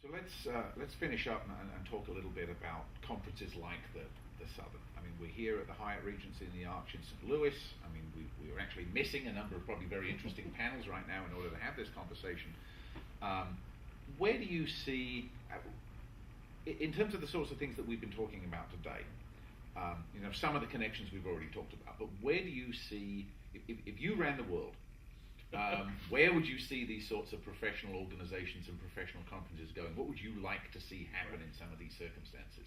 So let's finish up and talk a little bit about conferences like the Southern. I mean, we're here at the Hyatt Regency in the Arch in St. Louis. I mean, we are actually missing a number of probably very interesting panels right now in order to have this conversation. Where do you see, in terms of the sorts of things that we've been talking about today, some of the connections we've already talked about, but where do you see, if you ran the world, where would you see these sorts of professional organizations and professional conferences going? What would you like to see happen in some of these circumstances?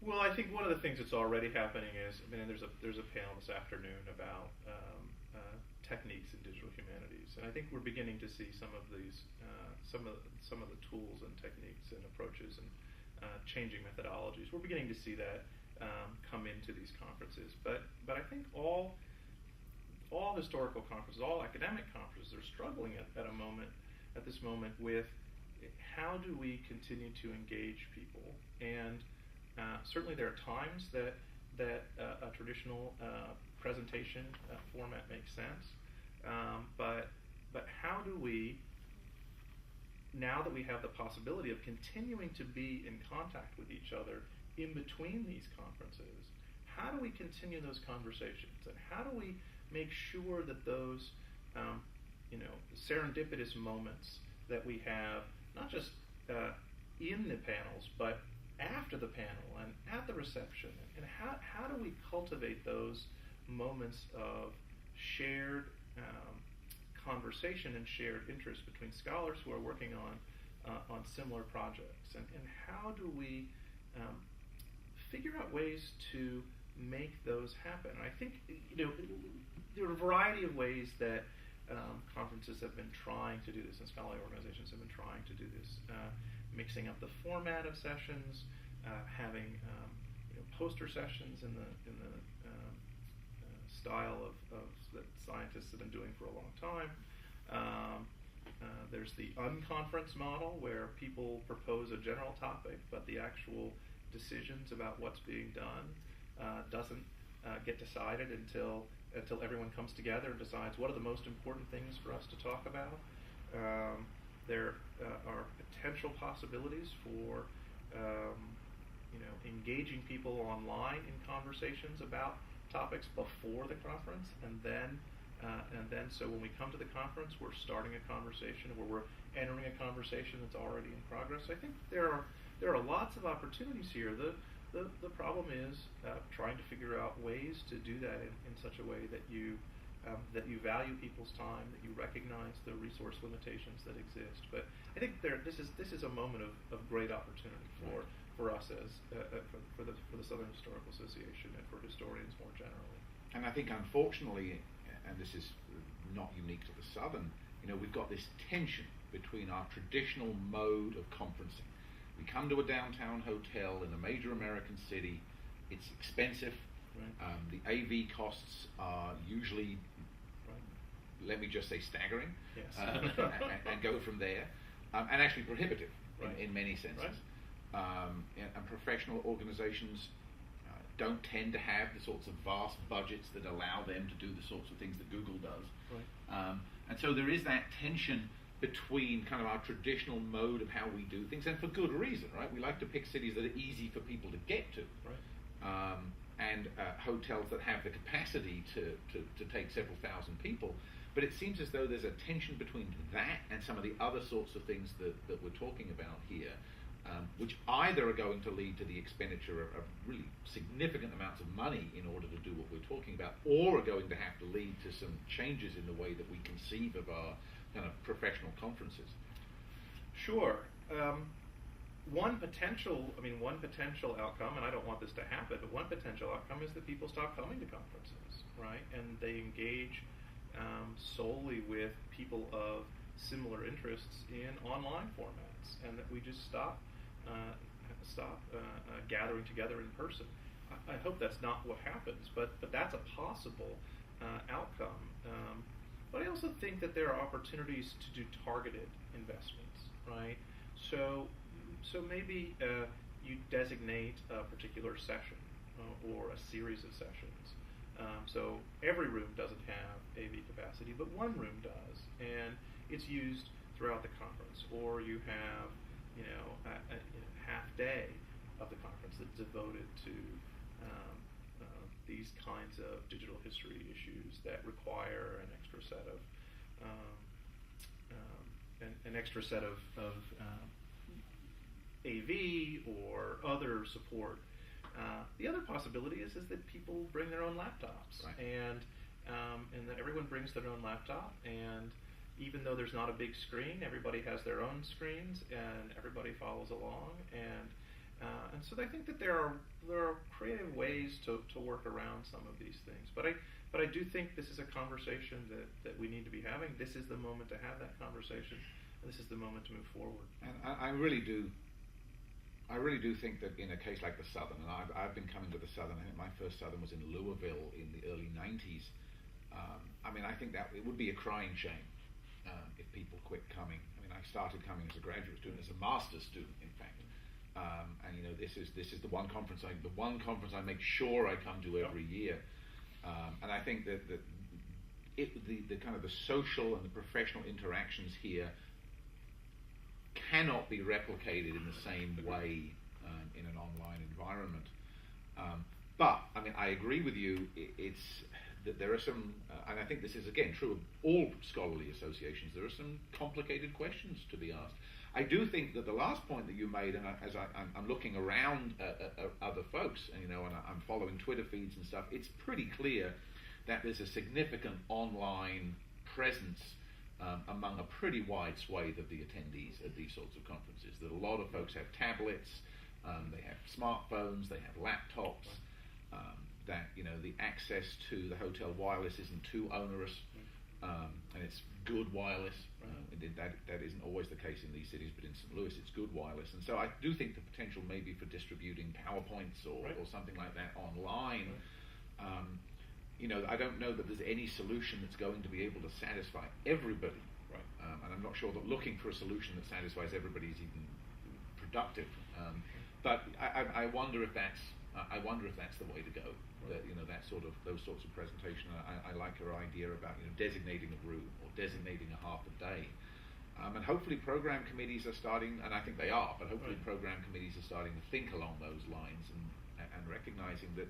Well, I think one of the things that's already happening is, there's a panel this afternoon about techniques in digital humanities, and I think we're beginning to see some of these, some of the tools and techniques and approaches and changing methodologies. We're beginning to see that come into these conferences, but I think all historical conferences, all academic conferences, are struggling at this moment with how do we continue to engage people. And certainly there are times that a traditional presentation format makes sense, but how do we, now that we have the possibility of continuing to be in contact with each other in between these conferences, how do we continue those conversations, and how do we make sure that those serendipitous moments that we have, not just in the panels, but after the panel and at the reception, and how do we cultivate those moments of shared conversation and shared interest between scholars who are working on similar projects, and how do we figure out ways to make those happen. And I think there are a variety of ways that conferences have been trying to do this, and scholarly organizations have been trying to do this, mixing up the format of sessions, having poster sessions in the style of that scientists have been doing for a long time. There's the unconference model, where people propose a general topic, but the actual decisions about what's being done doesn't get decided until everyone comes together and decides what are the most important things for us to talk about. There are potential possibilities for engaging people online in conversations about topics before the conference, and then so when we come to the conference, we're starting a conversation, where we're entering a conversation that's already in progress. I think there are lots of opportunities here. The problem is trying to figure out ways to do that in such a way that you value people's time, that you recognize the resource limitations that exist. But I think this is a moment of great opportunity for us as for the Southern Historical Association and for historians more generally. And I think, unfortunately, and this is not unique to the Southern, we've got this tension between our traditional mode of conferencing. We come to a downtown hotel in a major American city. It's expensive. Right. The AV costs are usually, let me just say, staggering. Yes. and go from there. And actually prohibitive right. in many senses. Right. And professional organizations don't tend to have the sorts of vast budgets that allow them to do the sorts of things that Google does. Right. And so there is that tension between kind of our traditional mode of how we do things, and for good reason, right? We like to pick cities that are easy for people to get to, right. And hotels that have the capacity to take several thousand people. But it seems as though there's a tension between that and some of the other sorts of things that we're talking about here, which either are going to lead to the expenditure of really significant amounts of money in order to do what we're talking about, or are going to have to lead to some changes in the way that we conceive of our kind of professional conferences. Sure. One potential outcome, and I don't want this to happen, but one potential outcome is that people stop coming to conferences, right? And they engage solely with people of similar interests in online formats, and that we just stop gathering together in person. I hope that's not what happens, but that's a possible outcome. But I also think that there are opportunities to do targeted investments, right? So maybe you designate a particular session or a series of sessions. So every room doesn't have AV capacity, but one room does, and it's used throughout the conference, or you have a half day of the conference that's devoted to these kinds of digital history issues that require an extra set of AV or other support. The other possibility is that people bring their own laptops, right. and that everyone brings their own laptop, and even though there's not a big screen, everybody has their own screens, and everybody follows along, and so I think that there are creative ways to work around some of these things. But I do think this is a conversation that we need to be having. This is the moment to have that conversation, and this is the moment to move forward. And I really do think that in a case like the Southern, and I've been coming to the Southern, I think my first Southern was in Louisville in the early 90s. I think that it would be a crying shame if people quit coming. I started coming as a graduate student, as a master's student, in fact. This is the one conference I make sure I come to every year. And I think that the kind of the social and the professional interactions here cannot be replicated in the same way in an online environment. But I agree with you. It's that there are some, and I think this is again true of all scholarly associations. There are some complicated questions to be asked. I do think that the last point that you made, and as I'm looking around at other folks, and I'm following Twitter feeds and stuff, it's pretty clear that there's a significant online presence among a pretty wide swathe of the attendees at these sorts of conferences. That a lot of folks have tablets, they have smartphones, they have laptops. That the access to the hotel wireless isn't too onerous, and it's good wireless. That isn't always the case in these cities, but in St. Louis it's good wireless. And so I do think the potential maybe for distributing PowerPoints or something like that online. I don't know that there's any solution that's going to be able to satisfy everybody. And I'm not sure that looking for a solution that satisfies everybody is even productive. But I wonder if that's the way to go. That those sorts of presentation. I like her idea about designating a room or designating a half a day, and hopefully program committees are starting, and I think they are. But hopefully program committees are starting to think along those lines and recognizing that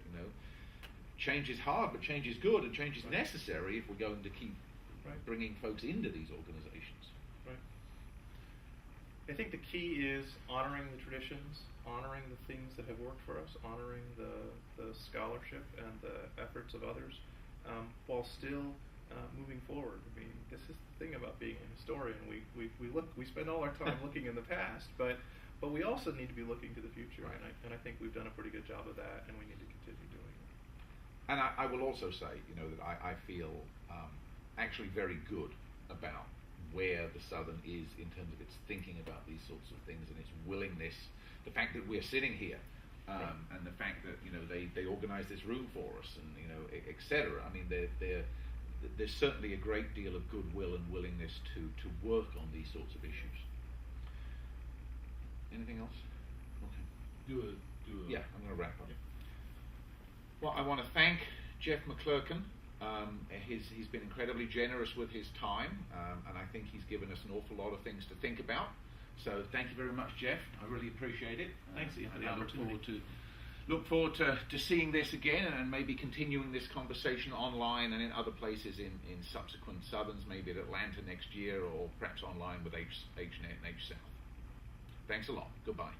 change is hard, but change is good, and change is necessary if we're going to keep bringing folks into these organizations. Right. I think the key is honoring the traditions, honoring the things that have worked for us, honoring the scholarship and the efforts of others, while still moving forward. This is the thing about being a historian. We spend all our time looking in the past, but we also need to be looking to the future. Right. And I think we've done a pretty good job of that, and we need to continue doing it. And I will also say, that I feel actually very good about where the Southern is in terms of its thinking about these sorts of things and its willingness. The fact that we're sitting here, and the fact that they organise this room for us, and etc. There's certainly a great deal of goodwill and willingness to work on these sorts of issues. Anything else? Okay. Yeah, I'm going to wrap up. Yeah. Well, I want to thank Jeff McClurken. He's been incredibly generous with his time, and I think he's given us an awful lot of things to think about. So thank you very much, Jeff. I really appreciate it. Thanks, Ian, for the I opportunity. look forward to seeing this again, and maybe continuing this conversation online and in other places in subsequent Southerns, maybe at Atlanta next year, or perhaps online with HNet and H South. Thanks a lot. Goodbye.